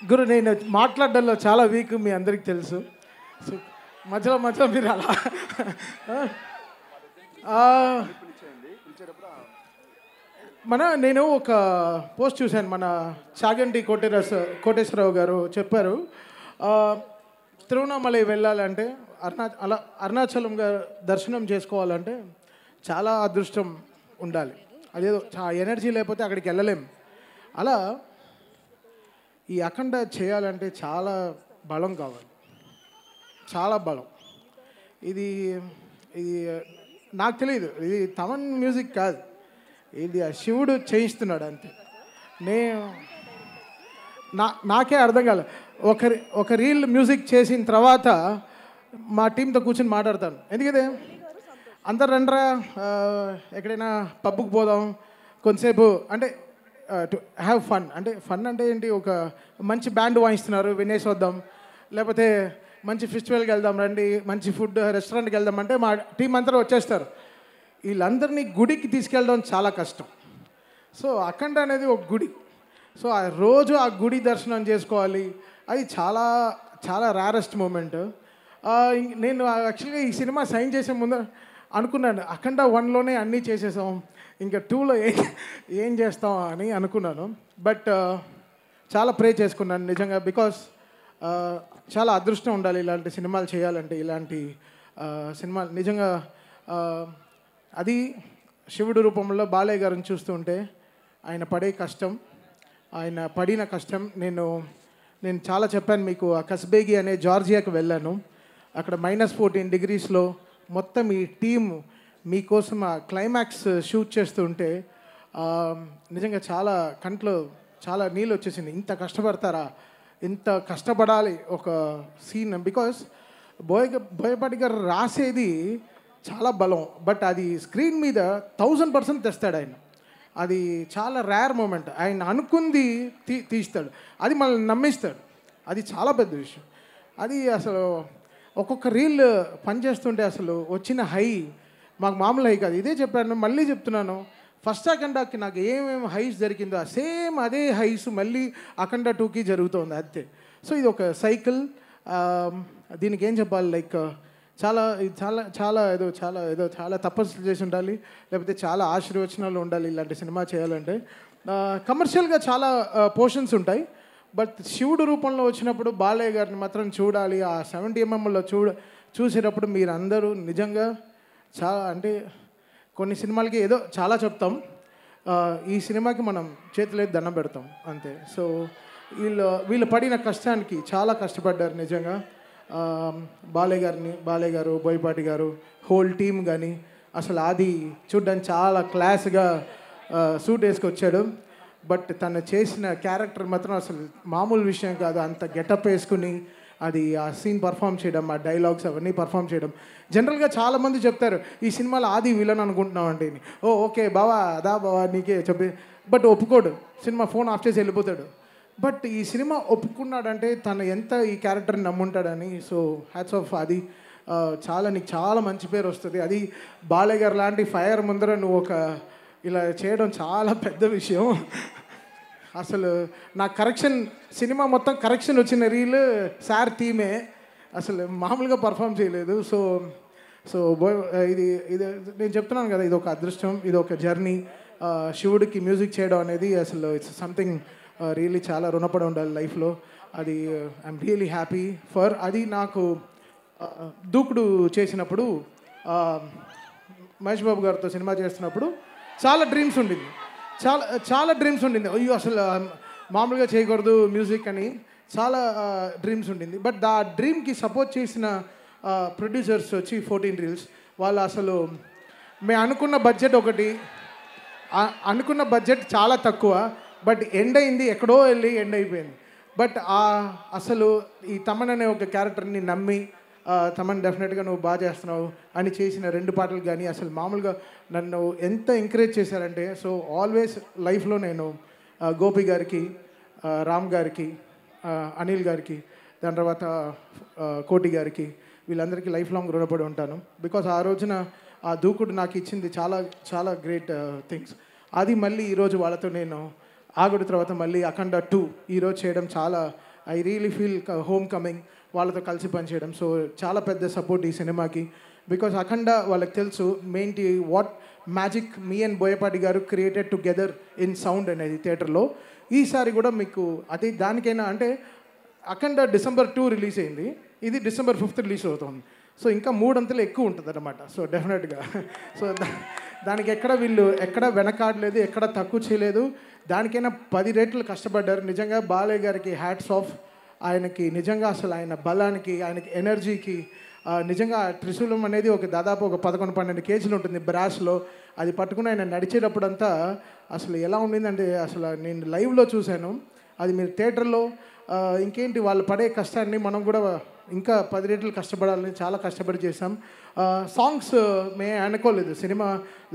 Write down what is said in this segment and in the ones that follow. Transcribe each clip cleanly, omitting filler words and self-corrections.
గురు నేను మాట్లాడడంలో చాలా వీక్, మీ అందరికి తెలుసు. సో మధ్యలో మధ్యలో మీరు అలా నేను ఒక పోస్ట్ చూశాను, మన చాగంటి కోటేశ్వరరావు గారు చెప్పారు, తిరువణామలై వెళ్ళాలంటే అరుణాచలం గారు దర్శనం చేసుకోవాలంటే చాలా అదృష్టం ఉండాలి, అదేదో ఎనర్జీ లేకపోతే అక్కడికి వెళ్ళలేం. అలా ఈ అఖండ చేయాలంటే చాలా బలం కావాలి, చాలా బలం. ఇది ఇది నాకు తెలియదు, ఇది తమన్ మ్యూజిక్ కాదు, ఇది శివుడు చేయిస్తున్నాడు అంతే. నాకే అర్థం కాలే. ఒక రీల్ మ్యూజిక్ చేసిన తర్వాత మా టీంతో కూర్చొని మాట్లాడతాను, ఎందుకంటే అందరు రండ్రా ఎక్కడైనా పబ్కి పోదాం కొంతసేపు అంటే టు హ్యావ్ ఫన్. అంటే ఫన్ అంటే ఏంటి, ఒక మంచి బ్యాండ్ వాయిస్తున్నారు వినేసి వద్దాం, లేకపోతే మంచి ఫెస్టివల్కి వెళ్దాం రండి, మంచి ఫుడ్ రెస్టారెంట్కి వెళ్దాం అంటే మా టీం అంతా వచ్చేస్తారు. వీళ్ళందరినీ గుడికి తీసుకెళ్ళడం చాలా కష్టం. సో అఖండ అనేది ఒక గుడి, సో ఆ రోజు ఆ గుడి దర్శనం చేసుకోవాలి, అది చాలా చాలా రేరెస్ట్ మూమెంట్. నేను యాక్చువల్గా ఈ సినిమా సైన్ చేసే ముందు అనుకున్నాను, అఖండ 1లోనే అన్నీ చేసేసాం, ఇంకా 2లో ఏం చేస్తాం అని అనుకున్నాను. బట్ చాలా ప్రే చేసుకున్నాను నిజంగా, బికాస్ చాలా అదృష్టం ఉండాలి ఇలాంటి సినిమాలు చేయాలంటే. ఇలాంటి సినిమాలు నిజంగా అది శివుడు రూపంలో బాలయ్య గారిని చూస్తుంటే ఆయన పడే కష్టం, ఆయన పడిన కష్టం నేను చాలా చెప్పాను మీకు. ఆ కస్బేగి అనే జార్జియాకి వెళ్ళాను, అక్కడ -14 degreesలో మొత్తం ఈ టీం మీకోసం ఆ క్లైమాక్స్ షూట్ చేస్తుంటే నిజంగా చాలా కంట్లో చాలా నీళ్ళు వచ్చేసింది. ఇంత కష్టపడతారా, ఇంత కష్టపడాలి ఒక సీన్, బికాస్ బోయపాటి గారు రాసేది చాలా బలం, బట్ అది స్క్రీన్ మీద 1000% తెస్తాడు ఆయన. అది చాలా రేర్ మూమెంట్, ఆయన అనుకుంది తీస్తాడు, అది మనల్ని నమ్మిస్తాడు, అది చాలా పెద్ద విషయం. అది అసలు ఒక్కొక్క రీల్ పనిచేస్తుంటే అసలు వచ్చిన హై మాకు మామూలు హై కాదు. ఇదే చెప్పాను, మళ్ళీ చెప్తున్నాను, ఫస్ట్ అఖండాకి నాకు ఏమేమి హైస్ జరిగిందో సేమ్ అదే హైస్ మళ్ళీ అఖండ 2కి జరుగుతుంది అంతే. సో ఇది ఒక సైకిల్. దీనికి ఏం చెప్పాలి, లైక్ చాలా చాలా చాలా చాలా తపస్సులు చేసి ఉండాలి, లేకపోతే చాలా ఆశీర్వచనాలు ఉండాలి ఇలాంటి సినిమా చేయాలంటే. కమర్షియల్గా చాలా పోర్షన్స్ ఉంటాయి, బట్ శివుడు రూపంలో వచ్చినప్పుడు బాలయ్య గారిని మాత్రం చూడాలి. ఆ 70mmలో చూసేటప్పుడు మీరు అందరూ నిజంగా చాలా, అంటే కొన్ని సినిమాలకి ఏదో చాలా చెప్తాం, ఈ సినిమాకి మనం చేతులైతే దండం పెడతాం అంతే. సో వీళ్ళు పడిన కష్టానికి చాలా కష్టపడ్డారు నిజంగా. బాలయ్య గారు, బోయపాటి గారు, హోల్ టీమ్ కానీ, అసలు ఆది చూడ్డానికి చాలా క్లాస్గా సూట్ వేసుకొచ్చాడు, బట్ తను చేసిన క్యారెక్టర్ మాత్రం అసలు మామూలు విషయం కాదు. అంత గెటప్ వేసుకుని అది ఆ సీన్ పర్ఫామ్ చేయడం, ఆ డైలాగ్స్ అవన్నీ పర్ఫామ్ చేయడం. జనరల్గా చాలామంది చెప్తారు ఈ సినిమాలో ఆది విలన్ అనుకుంటున్నామండి, ఓకే బావా అదా బావా నీకే చెప్పి, బట్ ఒప్పుకోడు, సినిమా ఫోన్ ఆఫ్ చేసి వెళ్ళిపోతాడు. బట్ ఈ సినిమా ఒప్పుకున్నాడంటే తను ఎంత ఈ క్యారెక్టర్ని నమ్ముంటాడని. సో హ్యాట్స్ ఆఫ్ అది, నీకు చాలా మంచి పేరు వస్తుంది. అది బాలయ్య గారు లాంటి ఫైర్ ముందర నువ్వు ఇలా చేయడం చాలా పెద్ద విషయం. అసలు నా సినిమా మొత్తం కరెక్షన్ వచ్చిన రీల్ సార్ థీమే, అసలు మామూలుగా పర్ఫామ్ చేయలేదు. సో ఇది నేను చెప్తున్నాను కదా, ఇది ఒక అదృష్టం, ఇది ఒక జర్నీ. శివుడికి మ్యూజిక్ చేయడం అనేది అసలు ఇట్స్ సంథింగ్ రియలీ చాలా రుణపడి ఉండాలి లైఫ్లో. అది ఐఎమ్ రియలీ హ్యాపీ ఫర్. అది నాకు దూకుడు చేసినప్పుడు, మహేష్ బాబు గారితో సినిమా చేస్తున్నప్పుడు చాలా డ్రీమ్స్ ఉండింది. అయ్యో అసలు మామూలుగా చేయకూడదు మ్యూజిక్ అని చాలా డ్రీమ్స్ ఉండింది. బట్ ఆ డ్రీమ్కి సపోర్ట్ చేసిన ప్రొడ్యూసర్స్ వచ్చి 14 Reels వాళ్ళు అసలు మేము అనుకున్న బడ్జెట్ చాలా తక్కువ, బట్ ఎండ్ అయింది ఎక్కడో వెళ్ళి ఎండ్ అయిపోయింది. బట్ అసలు ఈ తమన్ అనే ఒక క్యారెక్టర్ని నమ్మి తమన్ డెఫినెట్గా నువ్వు బాగా చేస్తున్నావు అని చేసిన 2 పాటలు కానీ అసలు మామూలుగా నన్ను ఎంత ఎంకరేజ్ చేశారంటే. సో ఆల్వేస్ లైఫ్లో నేను గోపి గారికి, రామ్ గారికి, అనిల్ గారికి, దాని తర్వాత కోటి గారికి, వీళ్ళందరికీ లైఫ్ లాంగ్ రుణపడి ఉంటాను. బికాస్ ఆ రోజున ఆ దూకుడు నాకు ఇచ్చింది చాలా చాలా గ్రేట్ థింగ్స్. అది మళ్ళీ ఈరోజు వాళ్ళతో నేను ఆగుడు తర్వాత మళ్ళీ అఖండ 2 ఈరోజు చేయడం చాలా I really feel home coming వాళ్ళతో కలిసి పనిచేయడం. సో చాలా పెద్ద సపోర్ట్ ఈ సినిమాకి. బికాస్ అఖండ వాళ్ళకి తెలుసు మెయిన్టీ what magic me and Boyapati garu created together in sound అనేది థియేటర్లో. ఈసారి కూడా మీకు అది దానికైనా అంటే అఖండ December 2 రిలీజ్ అయింది, ఇది December 5 రిలీజ్ అవుతుంది. సో ఇంకా 3 అంతలు ఎక్కువ ఉంటుంది అన్నమాట. సో డెఫినెట్గా సో దానికి ఎక్కడ వీళ్ళు ఎక్కడ వెనకాడలేదు, ఎక్కడ తక్కువ చేయలేదు. దానికైనా 10 రెట్లు కష్టపడ్డారు. నిజంగా బాలయ్య గారికి హ్యాట్స్ ఆఫ్. ఆయనకి నిజంగా అసలు ఆయన బలానికి, ఆయనకి ఎనర్జీకి నిజంగా త్రిశూలం అనేది ఒక దాదాపు ఒక 11-12 కేజీలు ఉంటుంది బ్రాస్లో. అది పట్టుకుని ఆయన నడిచేటప్పుడంతా అసలు ఎలా ఉండిందంటే అసలు నేను లైవ్లో చూశాను. అది మీరు థియేటర్లో ఇంకేంటి వాళ్ళు పడే కష్టాన్ని మనం కూడా ఇంకా 10 రెట్లు కష్టపడాలని చాలా కష్టపడి చేసాం. సాంగ్స్ మేము అనుకోలేదు. సినిమా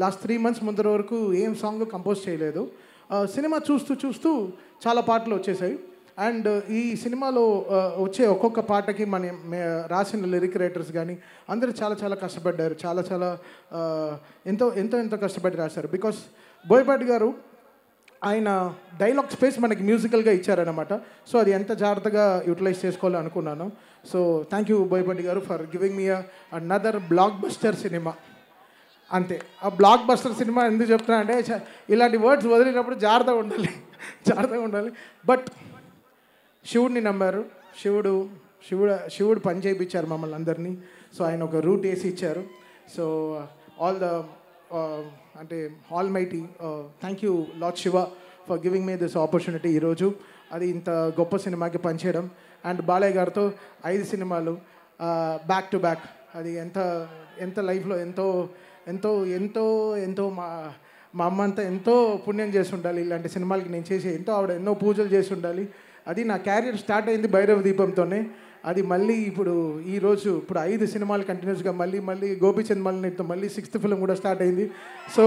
లాస్ట్ 3 months ముందర వరకు ఏం సాంగ్ కంపోజ్ చేయలేదు. సినిమా చూస్తూ చాలా పాటలు వచ్చేసాయి. అండ్ ఈ సినిమాలో వచ్చే ఒక్కొక్క పాటకి రాసిన లిరిక్ రైటర్స్ కానీ అందరూ చాలా చాలా కష్టపడ్డారు. చాలా ఎంతో కష్టపడి రాశారు. బికాస్ బోయపాటి గారు ఆయన డైలాగ్ స్పేస్ మనకి మ్యూజికల్గా ఇచ్చారనమాట. సో అది ఎంత జాగ్రత్తగా యూటిలైజ్ చేసుకోవాలో అనుకున్నాను. సో థ్యాంక్ యూ బోయపాటి గారు for giving me another block buster cinema. అంతే. ఆ బ్లాక్ బస్టర్ సినిమా ఎందుకు చెప్తున్నా అంటే ఇలాంటి వర్డ్స్ వదిలినప్పుడు జాగ్రత్తగా ఉండాలి. బట్ శివుడిని నమ్మారు. శివుడు పని చేయించారు మమ్మల్ని అందరినీ. సో ఆయన ఒక రూట్ వేసి ఇచ్చారు. సో అంటే all mighty thank you lord Shiva for giving me this opportunity ఈరోజు. అది ఇంత గొప్ప సినిమాకి పనిచేయడం. అండ్ బాలయ్య గారితో 5 సినిమాలు బ్యాక్ టు బ్యాక్. అది ఎంత లైఫ్లో ఎంతో మా అమ్మ అంతా ఎంతో పుణ్యం చేసి ఉండాలి. ఇలాంటి సినిమాలకి నేను చేసి ఆవిడ ఎన్నో పూజలు చేసి ఉండాలి. అది నా క్యారియర్ స్టార్ట్ అయింది భైరవ దీపంతోనే. అది మళ్ళీ ఇప్పుడు 5 సినిమాలు కంటిన్యూస్గా మళ్ళీ గోపీచంద్ మల్లితో మళ్ళీ 6th ఫిల్మ్ కూడా స్టార్ట్ అయింది. సో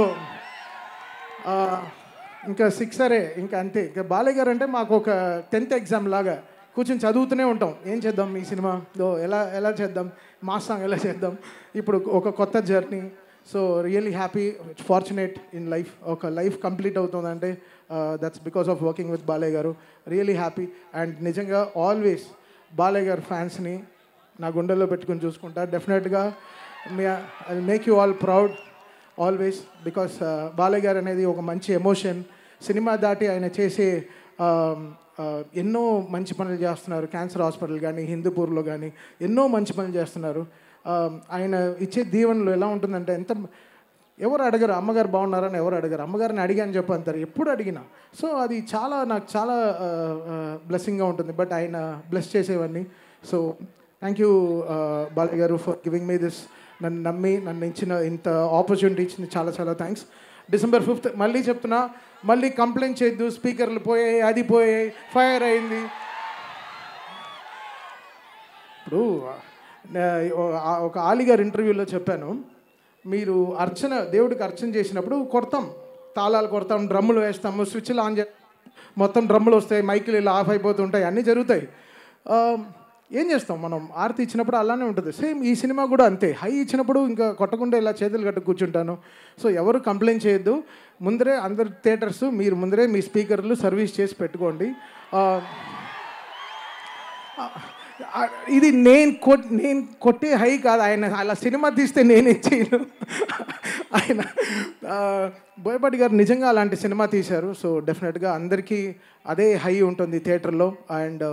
ఇంకా 6 ఇంకా అంతే. ఇంకా బాలయ్య గారు అంటే మాకు ఒక 10th ఎగ్జామ్ లాగా కూర్చొని చదువుతూనే ఉంటాం. ఏం చేద్దాం ఈ సినిమాలో, ఎలా చేద్దాం, మాస్ సాంగ్ ఎలా చేద్దాం, ఇప్పుడు ఒక కొత్త journey. So really happy, fortunate in life. ఒక లైఫ్ కంప్లీట్ అవుతుందంటే that's because of working with Balayya garu. Really happy. And నిజంగా ఆల్వేస్ బాలయ్య గారు ఫ్యాన్స్ని నా గుండెల్లో పెట్టుకుని చూసుకుంటా. డెఫినెట్గా I make you all proud always. Because Balayya garu అనేది ఒక మంచి ఎమోషన్. సినిమా దాటి ఆయన చేసే ఎన్నో మంచి పనులు చేస్తున్నారు. క్యాన్సర్ హాస్పిటల్ కానీ, హిందూపూర్లో కానీ ఎన్నో మంచి పనులు చేస్తున్నారు. ఆయన ఇచ్చే దీవెనలు ఎలా ఉంటుందంటే ఎవరు అడగరు అమ్మగారు బాగున్నారని ఎవరు అడగరు. అమ్మగారిని అడిగాను చెప్పంటారు ఎప్పుడు అడిగినా. సో అది నాకు చాలా బ్లెస్సింగ్గా ఉంటుంది. బట్ ఆయన బ్లెస్ చేసేవన్నీ. సో థ్యాంక్ యూ బాలయ్య గారు ఫర్ గివింగ్ మీ దిస్. నన్ను నమ్మి ఇంత ఆపర్చునిటీ ఇచ్చింది చాలా థ్యాంక్స్. December 5 మళ్ళీ చెప్తున్నా, మళ్ళీ కంప్లైంట్ చేయొద్దు. స్పీకర్లు పోయాయి, అది పోయాయి, ఫైర్ అయింది. ఇప్పుడు ఒక ఆలిగారు ఇంటర్వ్యూలో చెప్పాను, మీరు దేవుడికి అర్చన చేసినప్పుడు తాళాలు కొడతాం, డ్రమ్ములు వేస్తాము, స్విచ్లు ఆన్ మొత్తం డ్రమ్ములు వస్తాయి, మైకులు ఇలా ఆఫ్ అయిపోతుంటాయి, అన్నీ జరుగుతాయి. ఏం చేస్తాం మనం? ఆరతి ఇచ్చినప్పుడు అలానే ఉంటుంది. సేమ్ ఈ సినిమా కూడా అంతే. హై ఇచ్చినప్పుడు ఇంకా కొట్టకుండా ఇలా చేతులు కట్టు కూర్చుంటాను. సో ఎవరు కంప్లైంట్ చేయొద్దు. ముందరే అందరు థియేటర్స్ మీరు ముందరే మీ స్పీకర్లు సర్వీస్ చేసి పెట్టుకోండి. ఇది నేను కొట్టే హై కాదు. ఆయన అలా సినిమా తీస్తే నేనేం చేయను. ఆయన బోయపాటి గారు నిజంగా అలాంటి సినిమా తీశారు. సో డెఫినెట్గా అందరికీ అదే హై ఉంటుంది థియేటర్లో. అండ్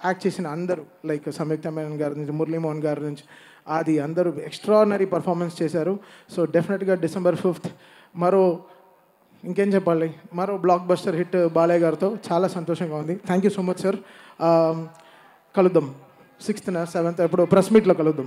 యాక్ట్ చేసిన అందరూ లైక్ సంయుక్త మేనన్ గారి నుంచి, మురళీమోహన్ గారి నుంచి, అది అందరూ ఎక్స్ట్రానరీ పర్ఫార్మెన్స్ చేశారు. సో డెఫినెట్గా December 5 ఇంకేం చెప్పాలి, మరో బ్లాక్ బస్టర్ హిట్ బాలయ్య గారితో చాలా సంతోషంగా ఉంది. Thank you so much sir. కలుద్దాం 6th 7th ఎప్పుడు ప్రెస్ మీట్లో కలుద్దాం.